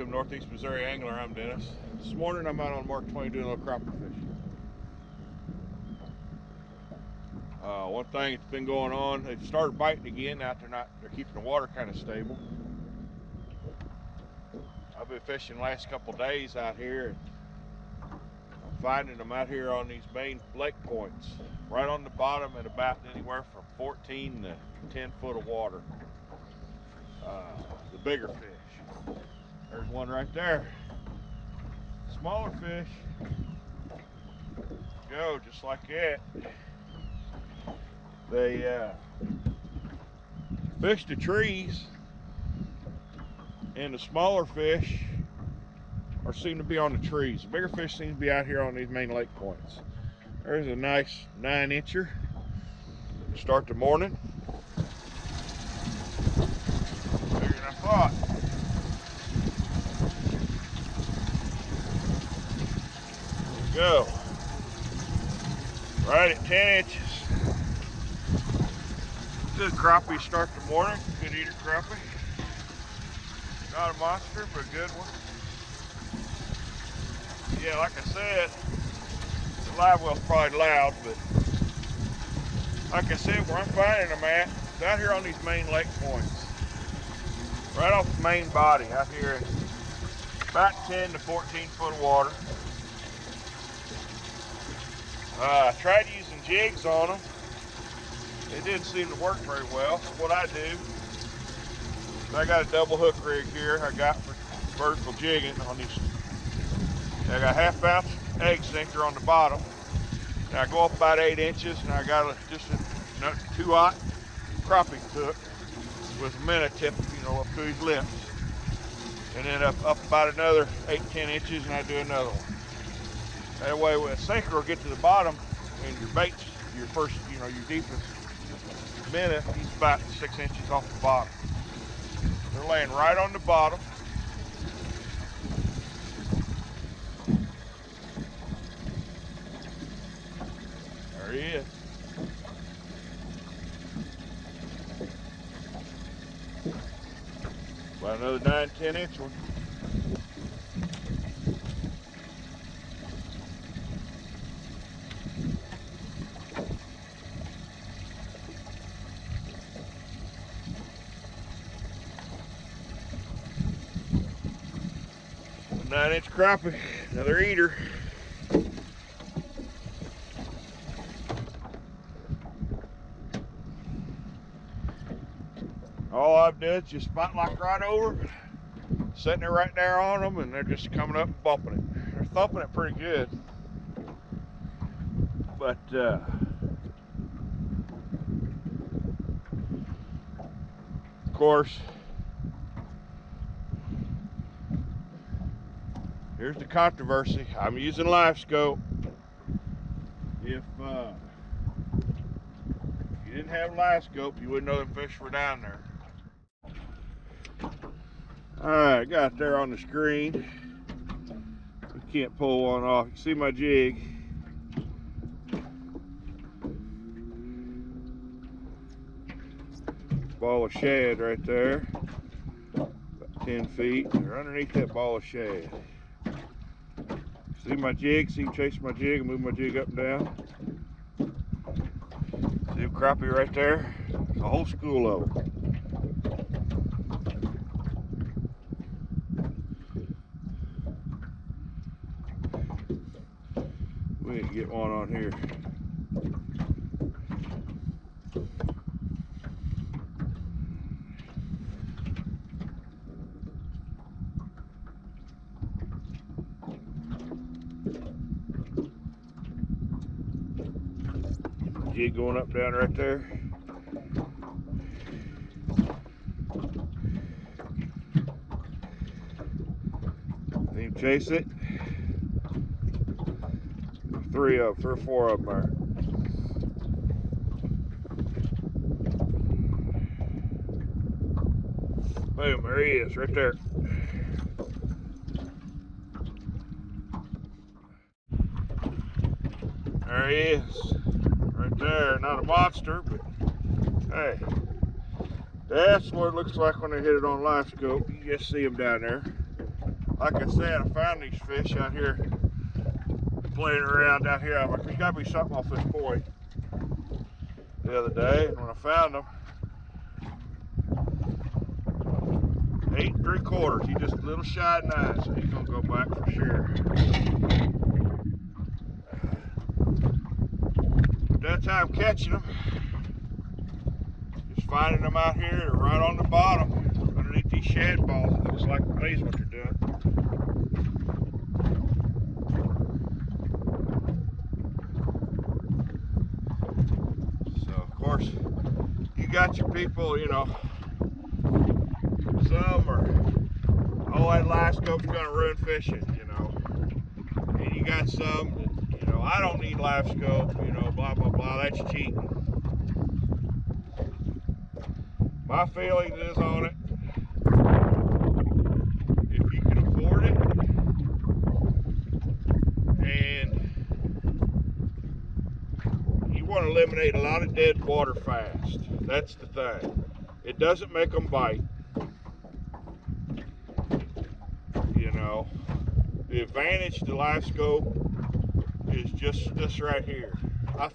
Welcome, Northeast Missouri Angler. I'm Dennis. This morning I'm out on Mark Twain doing a little crappie fishing. One thing that's been going on, they've started biting again. Out they're keeping the water kind of stable. I've been fishing the last couple days out here, and I'm finding them out here on these main lake points, right on the bottom at about anywhere from 14 to 10 foot of water. The bigger fish. There's one right there. Smaller fish go just like that. They fish the trees, and the smaller fish seem to be on the trees. The bigger fish seem to be out here on these main lake points. There's a nice 9-incher. Start the morning. Bigger than I thought. Go right at 10 inches. Good crappie start the morning. Good eater crappie. Not a monster, but a good one. Yeah, like I said, the live well's probably loud, but like I said, where I'm finding them at, it's out here on these main lake points. Right off the main body out here, about 10 to 14 foot of water. I tried using jigs on them. It didn't seem to work very well. So what I do, I got a double hook rig here I got for vertical jigging on these. I got a 1/2 ounce egg sinker on the bottom. And I go up about 8 inches, and I got just a 2-aught crappie hook with a minnow tip, up to his lips. And then up about another 8-10 inches, and I do another one. That way, a sinker will get to the bottom, and your bait's your first, your deepest minnow, he's about 6 inches off the bottom. They're laying right on the bottom. There he is. About another 9-10 inch one. A 9-inch crappie, another eater. All I've done is just spotlight right over, setting it right there on them, and they're just coming up and bumping it. They're thumping it pretty good. But of course, here's the controversy. I'm using live scope. If you didn't have live scope, you wouldn't know them fish were down there. Alright, got there on the screen. We can't pull one off. You can see my jig. Ball of shad right there. About 10 feet. They're underneath that ball of shad. See my jig? See him chasing my jig and move my jig up and down? See a crappie right there? There's a whole school of them. We need to get one on here. Jig going up down right there. See him chase it. 3 or 4 of them there. Boom, there he is, right there. There he is, right there. Not a monster, but hey, that's what it looks like when I hit it on live scope. You just see him down there. like I said, I found these fish out here, playing around down here. I'm like, there's gotta be something off this point the other day, and when I found them, 8 3/4. He just a little shy at 9, so he's gonna go back for sure. That's how I'm catching them. Just finding them out here right on the bottom, underneath these shad balls. It looks like amazing what they're doing. So of course, you got your people, you know, some are, oh, that live scope's gonna ruin fishing, you know. And you got some that, you know, I don't need live scope, you know, blah, blah, blah, that's cheating. My feelings is on it, if you can afford it, and you want to eliminate a lot of dead water fast. That's the thing. It doesn't make them bite. You know, the advantage to live scope is just this right here. I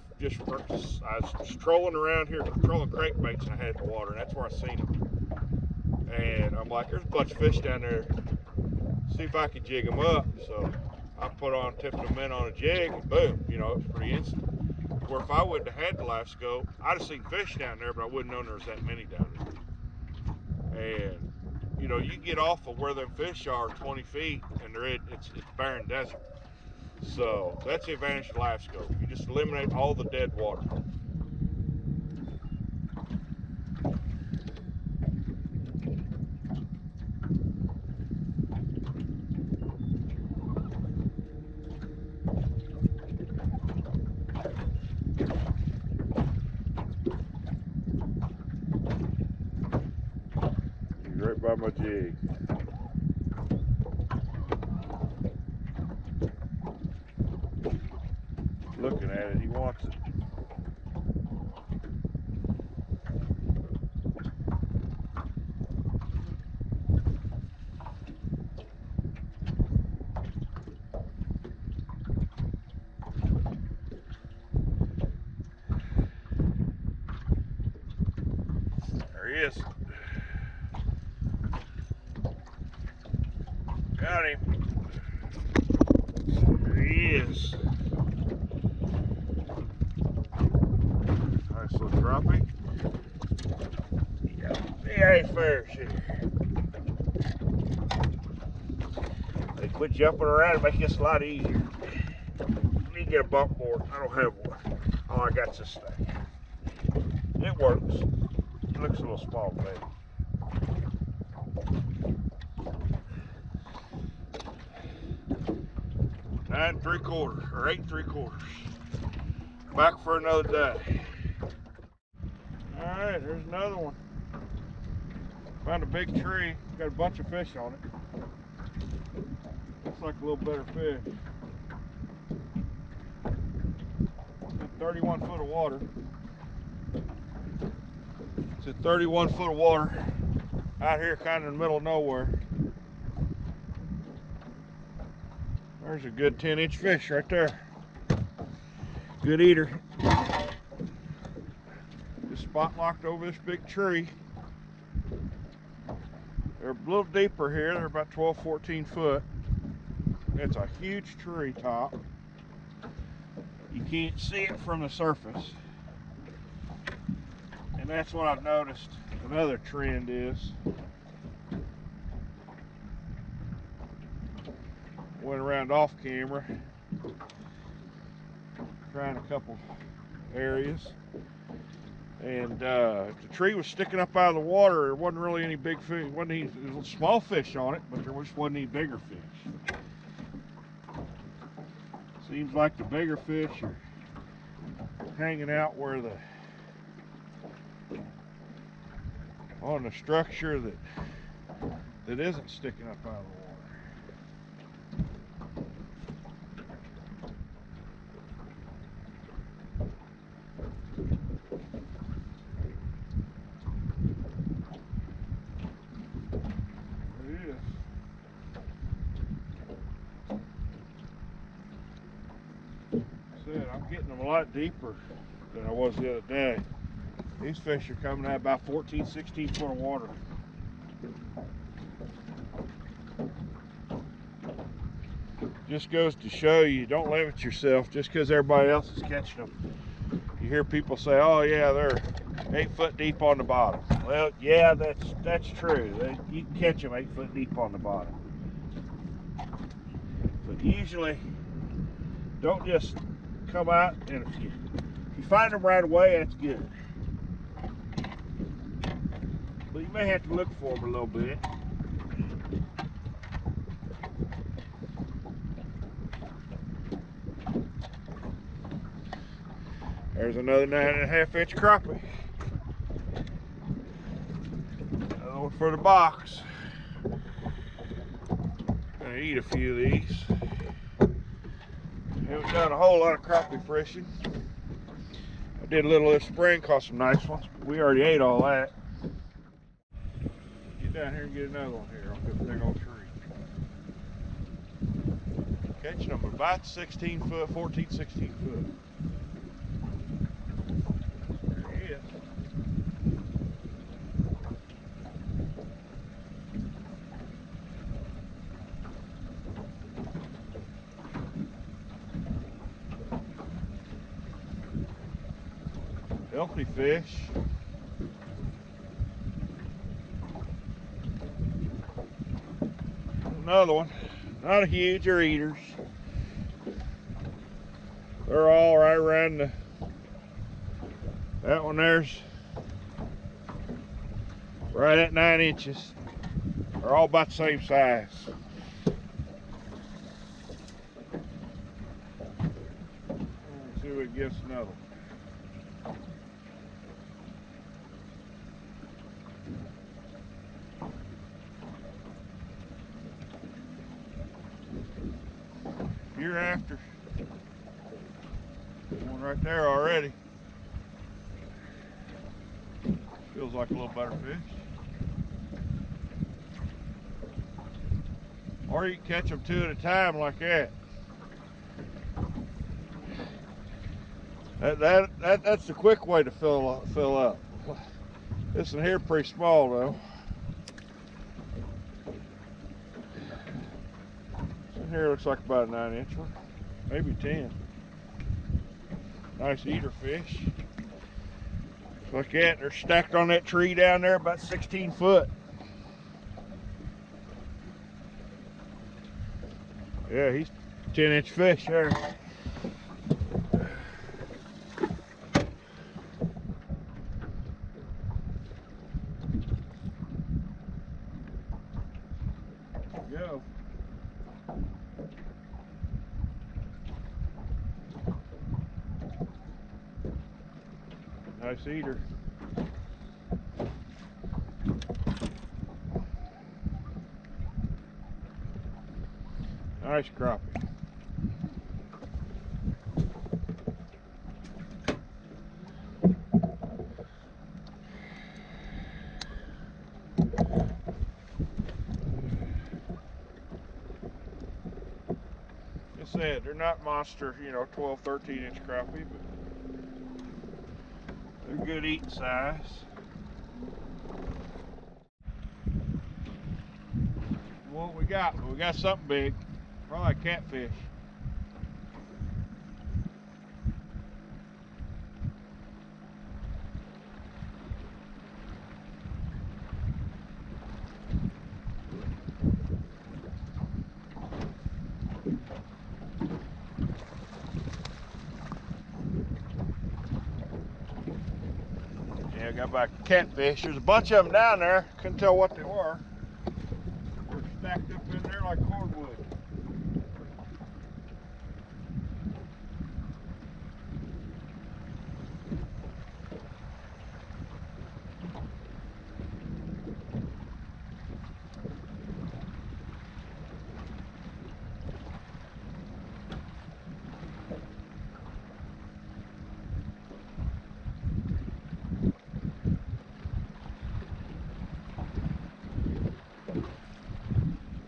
was trolling around here, trolling crankbaits, and I had in the water, and that's where I seen them. And I'm like, there's a bunch of fish down there. See if I can jig them up. So I tipped them in on a jig, and boom, you know, it was pretty instant. Where if I wouldn't have had the live scope, I'd have seen fish down there, but I wouldn't have known there was that many down there. And you know, you get off of where them fish are 20 feet, and it's barren desert. So that's the advantage of live scope. You just eliminate all the dead water. He's right by my jig. Looking at it, he wants it. There he is. Got him. There he is. Nice little crappie. Yeah, he fares here. They quit jumping around and make this a lot easier. Let me get a bump board. I don't have one. All I got's this thing. It works. It looks a little small, baby. Nine 3/4 or 8 3/4. Back for another day. All right, there's another one. Found a big tree. Got a bunch of fish on it. Looks like a little better fish. 31 foot of water. It's at 31 foot of water out here, kind of in the middle of nowhere. There's a good 10-inch fish right there. Good eater. Just spot locked over this big tree. They're a little deeper here. They're about 12, 14 foot. It's a huge tree top. You can't see it from the surface. And that's what I've noticed another trend is. Went around off camera, trying a couple areas, and the tree was sticking up out of the water. There wasn't really any big fish, wasn't any small fish on it, but there just wasn't any bigger fish. Seems like the bigger fish are hanging out where on the structure that isn't sticking up out of the water. hitting them a lot deeper than I was the other day. These fish are coming out about 14, 16 foot of water. Just goes to show you, don't limit yourself just because everybody else is catching them. You hear people say, oh yeah, they're 8 foot deep on the bottom. Well, yeah, that's true. You can catch them 8 foot deep on the bottom. But usually, don't just come out, and if you find them right away, that's good. But you may have to look for them a little bit. There's another 9.5 inch crappie. Another one for the box. Gonna eat a few of these. Haven't done a whole lot of crappie fishing. I did a little this spring, caught some nice ones, but we already ate all that. Get down here and get another one here off this big old tree. Catching them about 16 foot, 14, 16 foot. There he is. Healthy fish. Another one. Not a huge or eaters. They're all right around the. That one there's right at 9 inches. They're all about the same size. Let's see what it gives another one. You're after one right there already. Feels like a little better fish. Or you can catch them 2 at a time like that. That's the quick way to fill up. This one here pretty small though. Here looks like about a 9-inch one, maybe 10. Nice eater fish. Look at, they're stacked on that tree down there about 16 foot. Yeah, he's 10-inch fish there. There you go. Nice eater. Nice crappie. Like I said, they're not monster, 12, 13-inch crappie, but they're good eating size. What we got? We got something big. Probably a catfish. Yeah, I got back a catfish. There's a bunch of them down there. Couldn't tell what they were. They're stacked up in there like cordwood.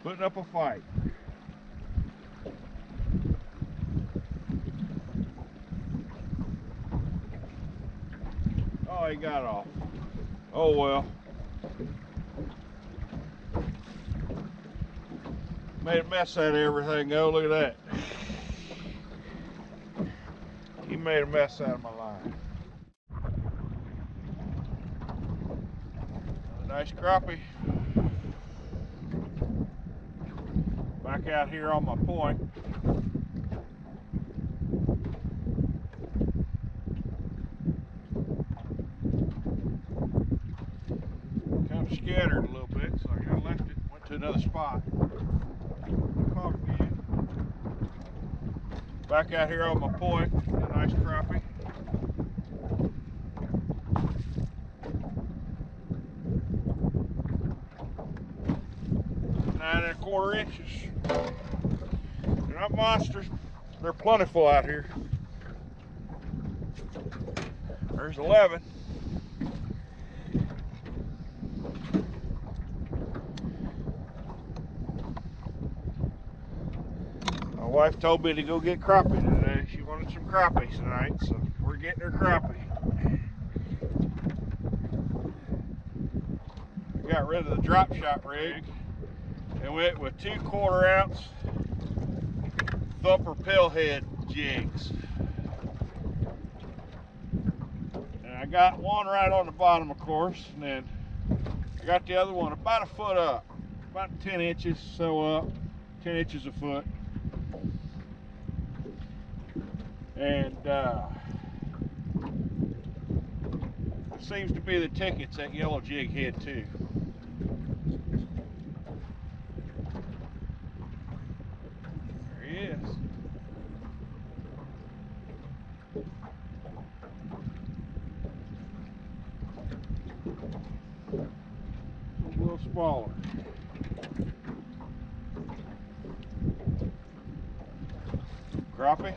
Putting up a fight. why he got off. Oh well. Made a mess out of everything, though. Look at that. He made a mess out of my line. Nice crappie. Back out here on my point. Kind of scattered a little bit, so I kind of left it, went to another spot. Caught again. Back out here on my point, a nice crappie. 9 1/4 inches. They're not monsters. They're plentiful out here. There's 11. My wife told me to go get crappie today. She wanted some crappie tonight, so we're getting her crappie. I got rid of the drop shot rig and went with 2 1/4 ounce Thumper pillhead jigs. And I got one right on the bottom, of course, and then I got the other one about a foot up, about 10 inches so up, 10 inches a foot. And seems to be the tickets, that yellow jig head too. There he is. A little smaller. Crappie.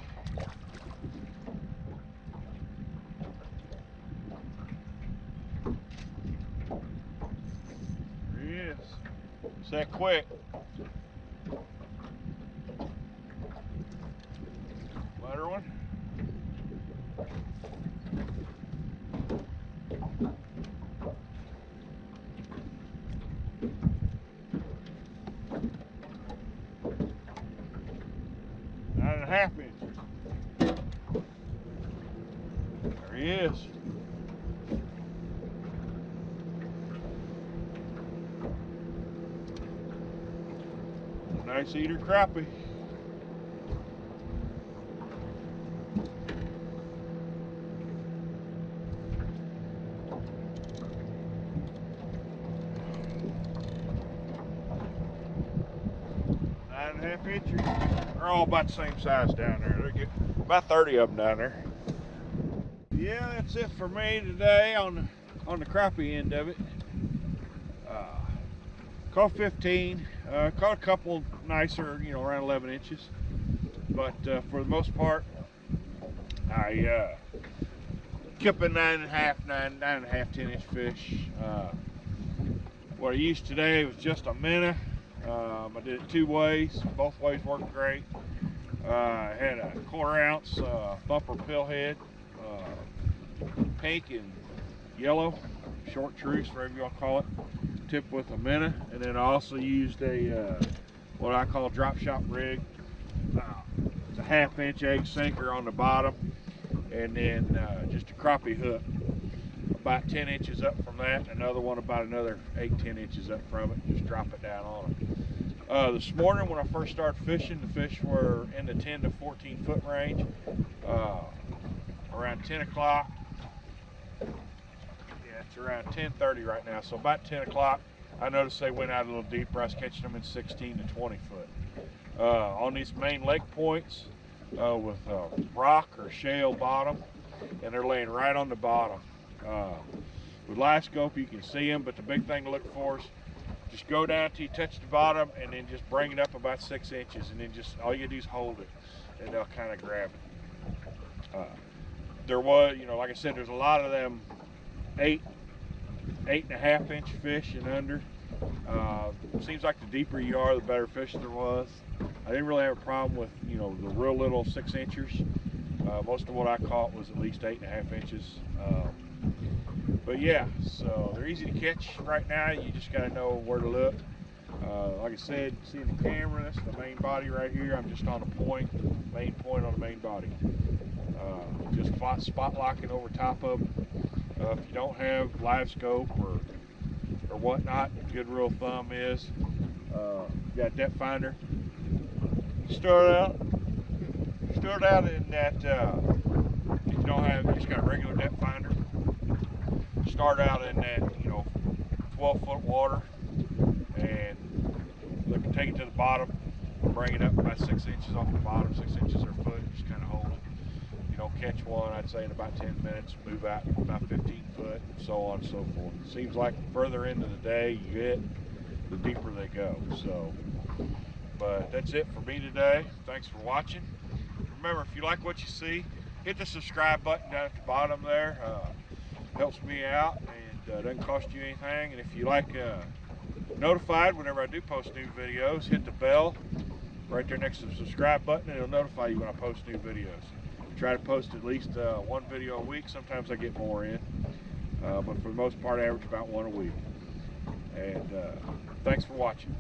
It's that quick. Lighter one. Nine and a half inches. There he is. Nice eater crappie. Nine and a half inches. They're all about the same size down there. They're about 30 of them down there. Yeah, that's it for me today on the crappie end of it. Caught 15, caught a couple nicer, you know, around 11 inches, but for the most part, I kept a 9 and a half, 10 inch fish. What I used today was just a minnow. I did it 2 ways, both ways worked great. I had a 1/4 ounce Thumper pillhead, pink and yellow, short truce, whatever you want to call it. Tipped with a minnow, and then I also used a what I call drop shot rig. It's a 1/2 inch egg sinker on the bottom, and then just a crappie hook about 10 inches up from that, and another one about another 8-10 inches up from it. Just drop it down on it. This morning when I first started fishing, the fish were in the 10 to 14 foot range. Around 10 o'clock. It's around 10:30 right now, so about 10 o'clock I noticed they went out a little deeper. I was catching them in 16 to 20 foot. On these main lake points with rock or shale bottom, and they're laying right on the bottom. With live scope you can see them, but the big thing to look for is just go down till you touch the bottom and then just bring it up about 6 inches, and then just all you do is hold it and they'll kind of grab it. There was, you know, like I said, there's a lot of them 8 and a half inch fish and under. Seems like the deeper you are, the better fish there was. I didn't really have a problem with, you know, the real little 6 inchers. Most of what I caught was at least 8 and a half inches. But yeah, so they're easy to catch right now. You just got to know where to look. Like I said, see the camera, that's the main body right here. I'm just on a point, main point on the main body. Just spot locking over top of them. If you don't have live scope or whatnot, a good rule of thumb is you got a depth finder. Start out in that, if you don't have, you just got a regular depth finder. Start out in that, 12-foot water, and take it to the bottom, bring it up about 6 inches off the bottom, 6 inches or a foot, just kind of hold it. You don't catch one, I'd say in about 10 minutes, move out about 15 foot, so on and so forth. It seems like the further into the day you get, the deeper they go. So, but that's it for me today. Thanks for watching. Remember, if you like what you see, hit the subscribe button down at the bottom there. Helps me out and doesn't cost you anything. And if you like notified whenever I do post new videos, hit the bell right there next to the subscribe button, and it'll notify you when I post new videos. I try to post at least one video a week. Sometimes I get more in, but for the most part I average about one a week. And thanks for watching.